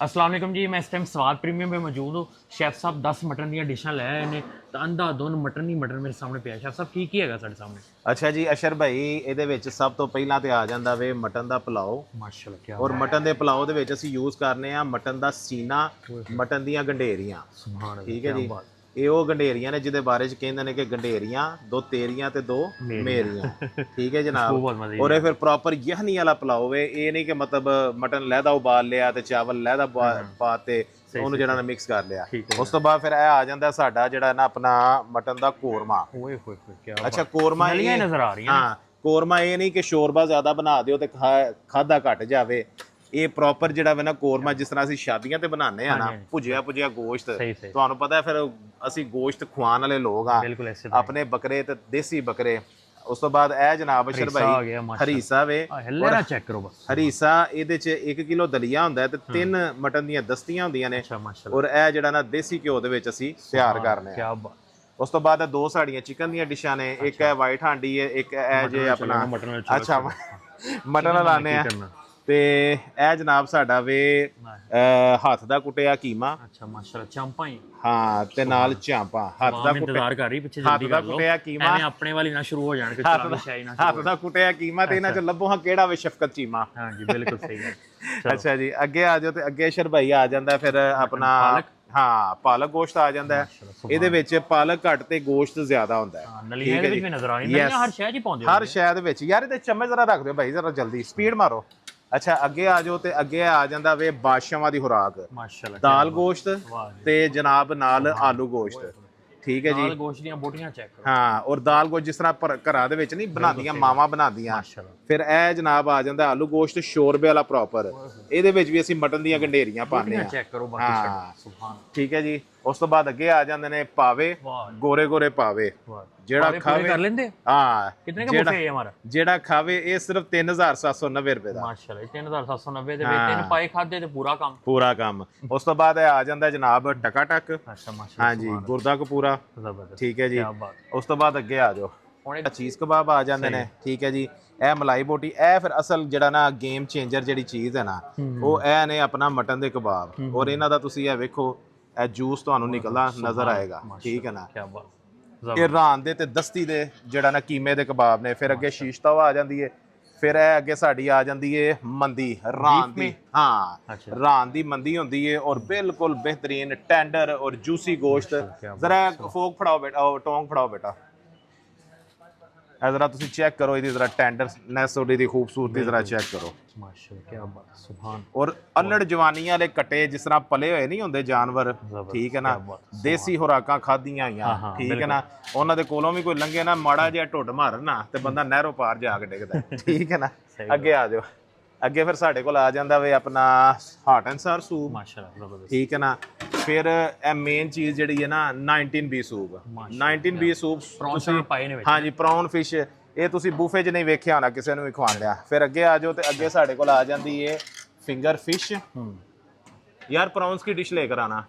अस्सलाम वालेकुम जी। मैं इस टाइम स्वाद प्रीमियम पे मौजूद हूँ। शेफ साहब 10 मटन ਦੀਆਂ ਡਿਸ਼ਾਂ ਲੈ ਆਏ ਨੇ ਤਾਂ ਅੰਧਾਧੁੰਨ ਮਟਨ ਹੀ ਮਟਨ ਮੇਰੇ ਸਾਹਮਣੇ ਪਿਆ। ਸ਼ੈਫ ਸਾਹਿਬ ਕੀ ਹੈਗਾ ਸਾਡੇ ਸਾਹਮਣੇ? ਅੱਛਾ ਜੀ ਅਸ਼ਰ ਭਾਈ, ਇਹਦੇ ਵਿੱਚ ਸਭ ਤੋਂ ਪਹਿਲਾਂ ਤੇ ਆ ਜਾਂਦਾ ਵੇ ਮਟਨ ਦਾ ਪੁਲਾਓ। ਮਾਸ਼ਾਅੱਲਾ ਕੀ ਔਰ ਮਟਨ ਦੇ ਪੁਲਾਓ ਦੇ ਵਿੱਚ ਅਸੀਂ ਯੂਜ਼ ਕਰਨੇ ਆ ਮਟਨ ਦਾ ਸੀਨਾ, ਮਟਨ ਦੀਆਂ ਗੰਢੇਰੀਆਂ। ਸੁਭਾਨ ਅੱਲਾਹ, ਠੀਕ ਹੈ ਜੀ। ਇਹ ਉਹ ਗੰਢੇਰੀਆਂ ਨੇ ਜਿਹਦੇ ਬਾਰੇ ਚ ਕਹਿੰਦੇ ਨੇ ਕਿ ਗੰਢੇਰੀਆਂ ਦੋ ਤੇਰੀਆਂ ਤੇ ਦੋ ਮੇਰੀਆਂ। ਠੀਕ ਹੈ ਜਨਾਬ। ਔਰ ਇਹ ਫਿਰ ਪ੍ਰੋਪਰ ਯਖਨੀ ਵਾਲਾ ਪੁਲਾਓ ਵੇ। ਇਹ ਨਹੀਂ ਕਿ ਮਤਲਬ ਮਟਨ ਲਹਿਦਾ ਉਬਾਲ ਲਿਆ ਤੇ ਚਾਵਲ ਲਹਿਦਾ ਪਾ ਤੇ ਉਹਨੂੰ ਜਿਹੜਾ ਨਾ ਮਿਕਸ ਕਰ ਲਿਆ। ਉਸ ਤੋਂ ਬਾਅਦ ਫਿਰ ਇਹ ਆ ਜਾਂਦਾ ਸਾਡਾ ਜਿਹੜਾ ਨਾ ਆਪਣਾ ਮਟਨ ਦਾ ਕੋਰਮਾ। ਓਏ ਹੋਏ ਹੋਏ ਕੀ ਅੱਛਾ ਕੋਰਮਾ ਇਹ ਨਜ਼ਰ ਆ ਰਹੀਆਂ। ਹਾਂ ਕੋਰਮਾ ਇਹ ਨਹੀਂ ਕਿ ਸ਼ੋਰਬਾ ਜ਼ਿਆਦਾ ਬਣਾ ਦਿਓ ਤੇ ਖਾਦਾ ਘਟ ਜਾਵੇ। ਇਹ ਪ੍ਰੋਪਰ ਜਿਹੜਾ ਵੇ ਨਾ ਕੋਰਮਾ ਜਿਸ ਤਰ੍ਹਾਂ ਅਸੀਂ ਸ਼ਾਦੀਆਂ ਤੇ ਬਣਾਉਂਦੇ ਆ ਨਾ, ਭੁਜਿਆ ਗੋਸ਼ਤ। ਤੁਹਾਨੂੰ ਪਤਾ ਫਿਰ ਅਸੀਂ ਗੋਸ਼ਤ ਖਵਾਉਣ ਵਾਲੇ ਲੋਕ ਆ, ਆਪਣੇ ਬੱਕਰੇ ਤੇ ਦੇਸੀ ਬੱਕਰੇ। ਉਸ ਤੋਂ ਬਾਅਦ ਇਹ ਜਨਾਬ ਅਸ਼ਰ ਭਾਈ ਹਰੀਸਾ ਵੇ। ਹੱਲਾ ਚੈੱਕ ਕਰੋ ਬਸ। ਹਰੀਸਾ ਇਹਦੇ ਚ 1 ਕਿਲੋ ਦਲੀਆ ਹੁੰਦਾ ਤੇ 3 ਮਟਨ ਦੀਆਂ ਦਸਤੀਆਂ ਹੁੰਦੀਆਂ ਨੇ। ਔਰ ਇਹ ਜਿਹੜਾ ਨਾ ਦੇਸੀ ਘਿਓ ਦੇ ਵਿੱਚ ਅਸੀਂ ਤਿਆਰ ਕਰਨੇ ਆ। ਉਸ ਤੋਂ ਬਾਅਦ 2 ਸਾਡੀਆਂ ਚਿਕਨ ਦੀਆਂ ਡਿਸ਼ਾਂ ਨੇ। ਇੱਕ ਹੈ ਵਾਈਟ ਹਾਂਡੀ ਹੈ, ਇੱਕ ਇਹ ਜੇ ਆਪਣਾ ਅੱਛਾ ਮਟਨ ਲਾਣੇ ਆ। ਤੇ ਇਹ ਜਨਾਬ ਸਾਡਾ ਵੇ ਹੱਥ ਦਾ ਕੁੱਟਿਆ ਕੀਮਾ। ਅੱਛਾ ਮਾਸ਼ਾਅੱਲਾ ਚਾਂਪਾਂ ਹੀ। ਹਾਂ ਤੇ ਨਾਲ ਚਾਂਪਾਂ। ਹੱਥ ਦਾ ਇੰਤਜ਼ਾਰ ਕਰ ਰਹੀ ਪਿੱਛੇ ਜਲਦੀ ਕਰ ਲਓ। ਕੁੱਟਿਆ ਕੀਮਾ ਐਵੇਂ ਆਪਣੇ ਵਾਲੀ ਨਾ ਸ਼ੁਰੂ ਹੋ ਜਾਣ ਕਿ ਚਲਾਵੀ ਸ਼ਾਈ ਨਾ। ਹੱਥ ਦਾ ਕੁੱਟਿਆ ਕੀਮਾ ਤੇ ਇਹਨਾਂ ਚ ਲੱਭੋ ਹਾਂ ਕਿਹੜਾ ਵੇ ਸ਼ਫਕਤ ਚੀਮਾ। ਹਾਂ ਜੀ ਬਿਲਕੁਲ ਸਹੀ ਗੱਲ। ਅੱਛਾ ਜੀ ਅੱਗੇ ਆ ਜਾਓ ਤੇ ਅੱਗੇ ਅਸ਼ਰ ਭਾਈ ਆ ਜਾਂਦਾ ਫਿਰ ਆਪਣਾ ਹਾਂ ਪਾਲਕ ਗੋਸ਼ਤ ਆ ਜਾਂਦਾ ਹੈ। ਇਹਦੇ ਵਿੱਚ ਪਾਲਕ ਘੱਟ ਤੇ ਗੋਸ਼ਤ ਜ਼ਿਆਦਾ ਹੁੰਦਾ ਹੈ। ਨਲੀਆਂ ਦੇ ਵਿੱਚ ਵੀ ਨਜ਼ਰ ਆ ਰਹੀ ਨਲੀਆਂ ਹਰ ਸ਼ੈ 'ਚ ਪਾਉਂਦੇ ਹਰ ਸ਼ੈ ਦੇ ਵਿੱਚ। ਯਾਰ ਇਹਦੇ ਚਮਚ ਜ਼ਰਾ ਰੱਖ ਦਿਓ ਭਾਈ, ਜ਼ਰਾ ਜਲਦੀ ਸਪੀਡ ਮਾਰੋ। ਅੱਛਾ ਅੱਗੇ ਆ ਜਾਓ ਤੇ ਅੱਗੇ ਆ ਜਾਂਦਾ ਵੇ ਬਾਦਸ਼ਾਹਾਂ ਦੀ ਖੁਰਾਕ। ਮਾਸ਼ਾਅੱਲਾ ਦਾਲ ਗੋਸ਼ਤ ਤੇ ਜਨਾਬ ਨਾਲ ਆਲੂ ਗੋਸ਼ਤ। ਠੀਕ ਹੈ ਜੀ। ਦਾਲ ਗੋਸ਼ਤ ਦੀਆਂ ਬੋਟੀਆਂ ਚੈੱਕ ਕਰੋ। ਹਾਂ ਔਰ ਦਾਲ ਗੋਸ਼ਤ ਜਿਸ ਤਰ੍ਹਾਂ ਘਰਾਂ ਦੇ ਵਿੱਚ ਨਹੀਂ ਬਣਾਉਂਦੀਆਂ ਮਾਵਾਂ ਬਣਾਉਂਦੀਆਂ। ਫਿਰ ਇਹ ਜਨਾਬ ਆ ਜਾਂਦਾ ਆਲੂ ਗੋਸ਼ਤ ਸ਼ੋਰਬੇ ਵਾਲਾ ਪ੍ਰੋਪਰ। ਇਹਦੇ ਵਿੱਚ ਵੀ ਅਸੀਂ ਮਟਨ ਦੀਆਂ ਗੰਢੇਰੀਆਂ ਪਾਉਂਦੇ ਆ। ਚੈੱਕ ਕਰੋ ਬਾਕੀ ਸੁਭਾਨ। ਠੀਕ ਹੈ ਜੀ। ਉਸ ਤੋਂ ਬਾਅਦ ਅੱਗੇ ਆ ਜਾਂਦੇ ਨੇ ਪਾਵੇ, ਗੋਰੇ ਪਾਵੇ। ਜਿਹੜਾ ਖਾਵੇ ਕਰ ਲੈਂਦੇ। ਹਾਂ ਕਿੰਨੇ ਦਾ ਬੁਫੇ ਹੈ ਹਮਾਰਾ? ਜਿਹੜਾ ਖਾਵੇ ਇਹ ਸਿਰਫ 3790 ਰੁਪਏ ਦਾ। ਮਾਸ਼ਾਅੱਲਾ 3790 ਦੇ ਵਿੱਚ 3 ਪਾਏ ਖਾਦੇ ਤੇ ਪੂਰਾ ਕੰਮ। ਉਸ ਤੋਂ ਬਾਅਦ ਆ ਜਾਂਦਾ ਜਨਾਬ ਟਕਾ ਟਕ। ਅੱਛਾ ਮਾਸ਼ਾਅੱਲਾ। ਹਾਂਜੀ ਗੁਰਦਾ ਕਪੂਰਾ। ਜ਼ਬਰਦਸਤ। ਠੀਕ ਹੈ ਜੀ। ਉਸ ਤੋਂ ਬਾਅਦ ਅੱਗੇ ਆ ਜਾਓ ਹੁਣ ਚੀਜ਼ ਕਬਾਬ ਆ ਜਾਂਦੇ ਨੇ। ਠੀਕ ਹੈ ਜੀ। ਇਹ ਮਲਾਈ ਬੋਟੀ। ਇਹ ਫਿਰ ਅਸਲ ਜਿਹੜਾ ਨਾ ਗੇਮ ਚੇਂਜਰ ਜਿਹੜੀ ਚੀਜ਼ ਹੈ ਨਾ ਉਹ ਇਹ ਨੇ ਆਪਣਾ ਮਟਨ ਦੇ ਕਬਾਬ। ਔਰ ਇਹਨਾਂ ਦਾ ਤੁਸੀਂ ਇਹ ਵੇਖੋ ਇਹ ਜੂਸ ਤੁਹਾਨੂੰ ਨਿਕਲਦਾ ਨਜ਼ਰ ਆਏਗਾ। ਠੀਕ ਹੈ ਨਾ। ਇਹ ਰਾਂ ਦੇ ਤੇ ਦਸਤੀ ਦੇ ਜਿਹੜਾ ਨਾ ਕੀਮੇ ਦੇ ਕਬਾਬ ਨੇ। ਫਿਰ ਅੱਗੇ ਸ਼ੀਸ਼ ਤਵਾ ਆ ਜਾਂਦੀ ਹੈ। ਫਿਰ ਇਹ ਅੱਗੇ ਸਾਡੀ ਆ ਜਾਂਦੀ ਹੈ ਮੰਦੀ ਰਾਂ ਦੀ। ਹਾਂ ਰਾਂ ਦੀ ਮੰਦੀ ਹੁੰਦੀ ਹੈ ਔਰ ਬਿਲਕੁਲ ਬਿਹਤਰੀਨ ਟੈਂਡਰ ਔਰ ਜੂਸੀ ਗੋਸ਼ਤ। ਜ਼ਰਾ ਫੋਕ ਫੜਾਓ ਬੇਟਾ, ਟੋਂਗ ਫੜਾਓ ਬੇਟਾ। ਜ਼ਰਾ ਤੁਸੀਂ ਚੈੱਕ ਕਰੋ ਇਹਦੀ ਜ਼ਰਾ ਟੈਂਡਰਨੈਸ ਔਰ ਇਹਦੀ ਖੂਬਸੂਰਤੀ ਜ਼ਰਾ ਚੈੱਕ ਕਰੋ। ਮਾਸ਼ਾਅੱਲਾ ਕੀ ਬਾਤ ਸੁਭਾਨ। ਔਰ ਅਲੜ ਜਵਾਨੀਆਂ ਵਾਲੇ ਕੱਟੇ ਜਿਸ ਤਰ੍ਹਾਂ ਪਲੇ ਹੋਏ ਨਹੀਂ ਹੁੰਦੇ ਜਾਨਵਰ। ਠੀਕ ਹੈ ਨਾ। ਦੇਸੀ ਖੁਰਾਕਾਂ ਖਾਧੀਆਂ ਹੋਈਆਂ। ਠੀਕ ਹੈ ਨਾ। ਉਹਨਾਂ ਦੇ ਕੋਲੋਂ ਵੀ ਕੋਈ ਲੰਘੇ ਨਾ ਮਾੜਾ ਜਿਹਾ ਢੁੱਡ ਮਾਰਨ ਨਾ ਤੇ ਬੰਦਾ ਨਹਿਰੋਂ ਪਾਰ ਜਾ ਕੇ ਡਿੱਗਦਾ। ਠੀਕ ਹੈ ਨਾ। ਅੱਗੇ ਆ ਜਾਓ। ਅੱਗੇ ਫਿਰ ਸਾਡੇ ਕੋਲ ਆ ਜਾਂਦਾ ਵੇ ਆਪਣਾ ਹਾਟ ਐਂਡ ਸਾਰ ਸੂਪ। ਮਾਸ਼ਾਅੱਲਾ ਜ਼ਬਰਦਸਤ। ਠੀਕ ਹੈ ਨਾ। ਫਿਰ ਇਹ ਮੇਨ ਚੀਜ਼ ਜਿਹੜੀ ਹੈ ਨਾ 19B ਸੂਪ। 19B ਸੂਪ ਤੁਸੀਂ ਹਾਂਜੀ ਪ੍ਰੌਨ ਫਿਸ਼। ਇਹ ਤੁਸੀਂ ਬੂਫੇ 'ਚ ਨਹੀਂ ਵੇਖਿਆ ਹੋਣਾ ਕਿਸੇ ਨੂੰ ਵੀ ਖਵਾਉਣ ਲਿਆ। ਫਿਰ ਅੱਗੇ ਆ ਜਾਓ ਤੇ ਅੱਗੇ ਸਾਡੇ ਕੋਲ ਆ ਜਾਂਦੀ ਹੈ ਫਿੰਗਰ ਫਿਸ਼। ਯਾਰ ਪ੍ਰੌਨਸ ਕੀ ਡਿਸ਼ ਲੈ ਕਰ ਆਣਾ।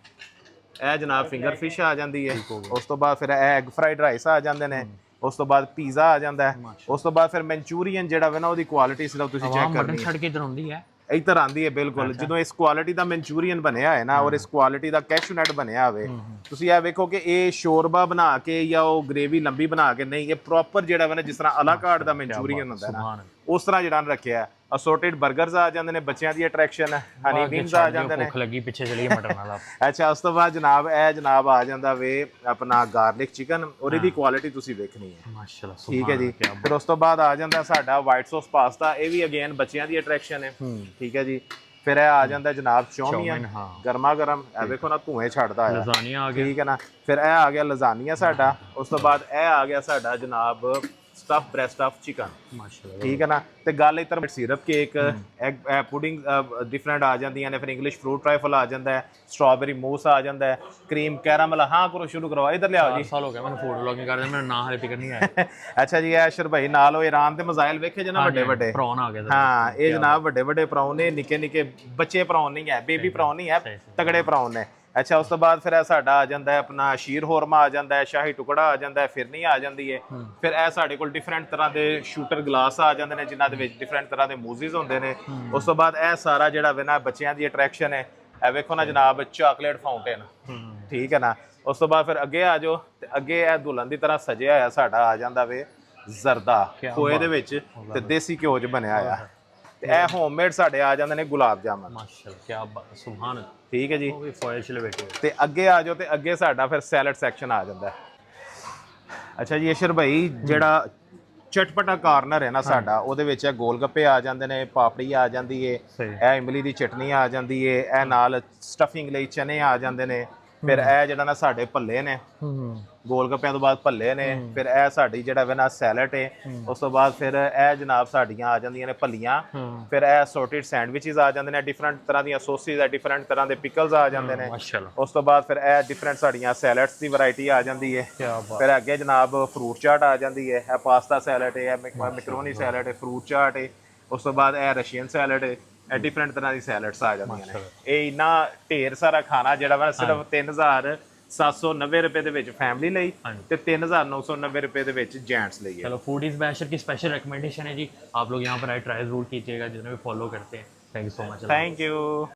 ਇਹ ਜਨਾਬ ਫਿੰਗਰ ਫਿਸ਼ ਆ ਜਾਂਦੀ ਹੈ। ਉਸ ਤੋਂ ਬਾਅਦ ਫਿਰ ਐਗ ਫਰਾਈਡ ਰਾਈਸ ਆ ਜਾਂਦੇ ਨੇ। ਉਸ ਤੋਂ ਬਾਅਦ ਪੀਜ਼ਾ ਆ ਜਾਂਦਾ ਹੈ। ਉਸ ਤੋਂ ਬਾਅਦ ਫਿਰ ਮਨਚੂਰੀਅਨ ਜਿਹੜਾ ਵੇ ਨਾ ਉਹਦੀ ਕੁਆਲਿਟੀ ਸਿਰਫ ਤੁਸੀਂ ਚੈੱਕ ਕਰਨੀ ਹੈ। ਛੱਡ ਕੇ ਇਧਰ ਆਉਂਦੀ ਹੈ। ਇੱਧਰ ਆਂਦੀ ਹੈ ਬਿਲਕੁਲ। ਜਦੋਂ ਇਸ ਕੁਆਲਿਟੀ ਦਾ ਮਨਚੂਰੀਅਨ ਬਣਿਆ ਹੈ ਨਾ ਔਰ ਇਸ ਕੁਆਲਿਟੀ ਦਾ ਕੈਸ਼ੂ ਨਟ ਬਣਿਆ ਹੋਵੇ ਤੁਸੀਂ ਇਹ ਵੇਖੋ ਕਿ ਇਹ ਸ਼ੋਰਬਾ ਬਣਾ ਕੇ ਜਾਂ ਉਹ ਗ੍ਰੇਵੀ ਲੰਬੀ ਬਣਾ ਕੇ ਨਹੀਂ, ਇਹ ਪ੍ਰੋਪਰ ਜਿਹੜਾ ਵਾ ਨਾ ਜਿਸ ਤਰ੍ਹਾਂ ਅਲਾ ਕਾਰਡ ਦਾ ਮਨਚੂਰੀਅਨ ਹੁੰਦਾ ਨਾ ਉਸ ਤਰ੍ਹਾਂ ਜਿਹੜਾ ਰੱਖਿਆ। ਅਸੋਰਟਡ 버ਗਰਸ ਆ ਜਾਂਦੇ ਨੇ ਬੱਚਿਆਂ ਦੀ ਅਟਰੈਕਸ਼ਨ। ਹਨੀ ਵਿੰਗਸ ਆ ਜਾਂਦੇ ਨੇ। ਭੁੱਖ ਲੱਗੀ ਪਿੱਛੇ ਚਲੀਏ ਮਟਨ ਵਾਲਾ। ਅੱਛਾ ਉਸ ਤੋਂ ਬਾਅਦ ਜਨਾਬ ਇਹ ਜਨਾਬ ਆ ਜਾਂਦਾ ਵੇ ਆਪਣਾ ਗਾਰਲਿਕ ਚਿਕਨ ਔਰ ਇਹਦੀ ਕੁਆਲਿਟੀ ਤੁਸੀਂ ਵੇਖਣੀ ਹੈ। ਮਾਸ਼ਾਅੱਲਾ ਠੀਕ ਹੈ ਜੀ। ਫਿਰ ਉਸ ਤੋਂ ਬਾਅਦ ਆ ਜਾਂਦਾ ਸਾਡਾ ਵਾਈਟ ਸੌਸ ਪਾਸਤਾ। ਇਹ ਵੀ ਅਗੇਨ ਬੱਚਿਆਂ ਦੀ ਅਟਰੈਕਸ਼ਨ ਹੈ। ਠੀਕ ਹੈ ਜੀ। ਫਿਰ ਇਹ ਆ ਜਾਂਦਾ ਜਨਾਬ ਚੌਮੀਨ ਗਰਮਾ ਗਰਮ। ਇਹ ਵੇਖੋ ਨਾ ਧੂਏ ਛੱਡਦਾ ਹੈ। ਲਜ਼ਾਨੀਆ ਆ ਗਿਆ। ਠੀਕ ਹੈ ਨਾ। ਫਿਰ ਇਹ ਆ ਗਿਆ ਲਜ਼ਾਨੀਆ ਸਾਡਾ। ਉਸ ਤੋਂ ਬਾਅਦ ਇਹ ਆ ਗਿਆ ਸਾਡਾ ਜਨਾਬ ਸਟਫ ਬ੍ਰੈਸਟ ਆਫ ਚਿਕਨ। ਮਾਸ਼ਾਅੱਲਾ। ਠੀਕ ਹੈ ਨਾ। ਤੇ ਗੱਲ ਇੱਧਰ syrup cake egg pudding different ਆ ਜਾਂਦੀਆਂ ਨੇ। ਫਿਰ ਇੰਗਲਿਸ਼ ਫਰੂਟ ਟ੍ਰਾਈਫਲ ਆ ਜਾਂਦਾ ਹੈ। ਸਟ੍ਰਾਬੇਰੀ ਮੂਸ ਆ ਜਾਂਦਾ ਹੈ। Cream caramel. ਹਾਂ ਕਰੋ ਸ਼ੁਰੂ ਕਰੋ। ਇੱਧਰ ਲਿਆਓ ਜੀ। ਸਾਲ ਹੋ ਗਿਆ ਮੈਨੂੰ ਫੂਡ ਵਲੌਗਿੰਗ ਕਰਦੇ। ਮੈਨੂੰ ਨਾਂ ਹਲੇ ਤੱਕ ਨਹੀਂ ਆਇਆ। ਅੱਛਾ ਜੀ ਐਸ਼ਰ ਭਾਈ ਨਾਲ ਉਹ ਈਰਾਨ ਦੇ ਮਜ਼ਾਇਲ ਵੇਖੇ ਜਨਾ ਵੱਡੇ ਵੱਡੇ ਪ੍ਰੌਨ ਆ ਗਏ। ਹਾਂ ਇਹ ਜਨਾਬ ਵੱਡੇ ਪ੍ਰੌਨ ਨੇ। ਨਿੱਕੇ ਬੱਚੇ ਪ੍ਰੌਨ ਨਹੀਂ ਹੈ, ਬੇਬੀ ਪ੍ਰੌਨ ਨਹੀਂ ਹੈ, ਤਗੜੇ ਪ੍ਰੌਨ ਨੇ। ਅੱਛਾ ਉਸ ਤੋਂ ਬਾਅਦ ਫਿਰ ਇਹ ਸਾਡਾ ਆ ਜਾਂਦਾ ਹੈ ਆਪਣਾ ਸ਼ੀਰ ਹੋਰਮਾ ਆ ਜਾਂਦਾ ਹੈ। ਸ਼ਾਹੀ ਟੁਕੜਾ ਆ ਜਾਂਦਾ ਹੈ। ਫਿਰਨੀ ਆ ਜਾਂਦੀ ਹੈ। ਫਿਰ ਇਹ ਸਾਡੇ ਕੋਲ ਡਿਫਰੈਂਟ ਤਰ੍ਹਾਂ ਦੇ ਸ਼ੂਟਰ ਗਲਾਸ ਆ ਜਾਂਦੇ ਨੇ ਜਿਨ੍ਹਾਂ ਦੇ ਵਿੱਚ ਡਿਫਰੈਂਟ ਤਰ੍ਹਾਂ ਦੇ ਮੂਜ਼ੀਜ਼ ਹੁੰਦੇ ਨੇ। ਉਸ ਤੋਂ ਬਾਅਦ ਇਹ ਸਾਰਾ ਜਿਹੜਾ ਵੇ ਨਾ ਬੱਚਿਆਂ ਦੀ ਅਟਰੈਕਸ਼ਨ ਹੈ। ਇਹ ਵੇਖੋ ਨਾ ਜਨਾਬ ਚਾਕਲੇਟ ਫਾਊਂਟੇਨ, ਠੀਕ ਹੈ ਨਾ। ਉਸ ਤੋਂ ਬਾਅਦ ਫਿਰ ਅੱਗੇ ਆ ਜਾਓ ਤੇ ਅੱਗੇ ਇਹ ਦੁਲਹਨ ਦੀ ਤਰ੍ਹਾਂ ਸਜਿਆ ਹੋਇਆ ਸਾਡਾ ਆ ਜਾਂਦਾ ਵੇ ਜ਼ਰਦਾ ਖੋਏ ਦੇ ਵਿੱਚ ਤੇ ਦੇਸੀ ਘਿਓ 'ਚ ਬਣਿਆ ਹੋਇਆ। ਤੇ ਇਹ ਹੋਮਮੇਡ ਸਾਡੇ ਆ ਜਾਂਦੇ ਨੇ ਗੁਲਾਬ ਜਾਮਨ। ਮਾਸ਼ਾਅੱਲਾ ਕੀ ਬਾਤ, ਸੁਭਾਨ ਅੱਲਾਹ। ਠੀਕ ਹੈ ਜੀ। ਉਹ ਵੀ ਫੋਇਲ ਚ ਲਪੇਟੇ ਹੋਏ। ਤੇ ਅੱਗੇ ਆ ਜਾਓ ਤੇ ਅੱਗੇ ਸਾਡਾ ਫਿਰ ਸੈਲਡ ਸੈਕਸ਼ਨ ਆ ਜਾਂਦਾ। ਅੱਛਾ ਜੀ ਅਸ਼ਰ ਭਾਈ, ਜਿਹੜਾ ਚਟਪਟਾ ਕਾਰਨਰ ਹੈ ਨਾ ਸਾਡਾ, ਉਹਦੇ ਵਿੱਚ ਇਹ ਗੋਲ ਗੱਪੇ ਆ ਜਾਂਦੇ ਨੇ, ਪਾਪੜੀ ਆ ਜਾਂਦੀ ਏ, ਇਹ ਇਮਲੀ ਦੀ ਚਟਨੀ ਆ ਜਾਂਦੀ ਏ, ਇਹ ਨਾਲ ਸਟਫਿੰਗ ਲਈ ਚਨੇ ਆ ਜਾਂਦੇ ਨੇ। ਫਿਰ ਇਹ ਜਿਹੜਾ ਨਾ ਸਾਡੇ ਭੱਲੇ ਨੇ, ਗੋਲ ਗੱਪਿਆਂ ਤੋਂ ਬਾਅਦ ਭੱਲੇ ਨੇ। ਫਿਰ ਇਹ ਸਾਡੀ ਜਿਹੜਾ ਵੇ ਨਾ ਸੈਲਡ ਏ। ਉਸ ਤੋਂ ਬਾਅਦ ਫਿਰ ਇਹ ਜਨਾਬ ਸਾਡੀਆਂ ਆ ਜਾਂਦੀਆਂ ਨੇ ਭੱਲੀਆਂ। ਫਿਰ ਇਹ ਸੌਰਟਡ ਸੈਂਡਵਿਚਸ ਆ ਜਾਂਦੇ ਨੇ, ਡਿਫਰੈਂਟ ਤਰ੍ਹਾਂ ਦੀਆਂ ਸੌਸਿਸ ਆ, ਡਿਫਰੈਂਟ ਤਰ੍ਹਾਂ ਦੇ ਪਿਕਲਸ ਆ ਜਾਂਦੇ ਨੇ। ਉਸ ਤੋਂ ਬਾਅਦ ਫਿਰ ਇਹ ਡਿਫਰੈਂਟ ਸਾਡੀਆਂ ਸੈਲਡਸ ਦੀ ਵੈਰਾਈਟੀ ਆ ਜਾਂਦੀ ਹੈ। ਫਿਰ ਅੱਗੇ ਜਨਾਬ ਫਰੂਟ ਚਾਟ ਆ ਜਾਂਦੀ ਹੈ, ਇਹ ਪਾਸਤਾ ਸੈਲਡ ਹੈ, ਇਹ ਮੈਕਰੋਨੀ ਸੈਲਡ ਹੈ, ਫਰੂਟ ਚਾਟ ਹੈ। ਉਸ ਤੋਂ ਬਾਅਦ ਇਹ ਰਸ਼ੀਅਨ ਸੈਲਡ ਹੈ। ਇਹ ਡਿਫਰੈਂਟ ਤਰ੍ਹਾਂ ਦੀ ਸੈਲਡਸ ਆ ਜਾਂਦੀਆਂ ਨੇ। ਇਹ ਇੰਨਾ ਢੇਰ ਸਾਰਾ ਖਾਣਾ ਜਿਹੜਾ ਵਾ ਸਿਰਫ 3790 ਰੁਪਏ ਦੇ ਵਿੱਚ ਫੈमिली ਲਈ ਤੇ 3990 रुपए ਦੇ ਵਿੱਚ जेंट्स ਲਈ है। चलो फूड इज बैशर की स्पेशल रिकमेंडेशन है जी, आप लोग यहाँ पर आए ट्राई जरूर कीजिएगा जिन्हें भी फॉलो करते हैं। Thank you so much. Thank you.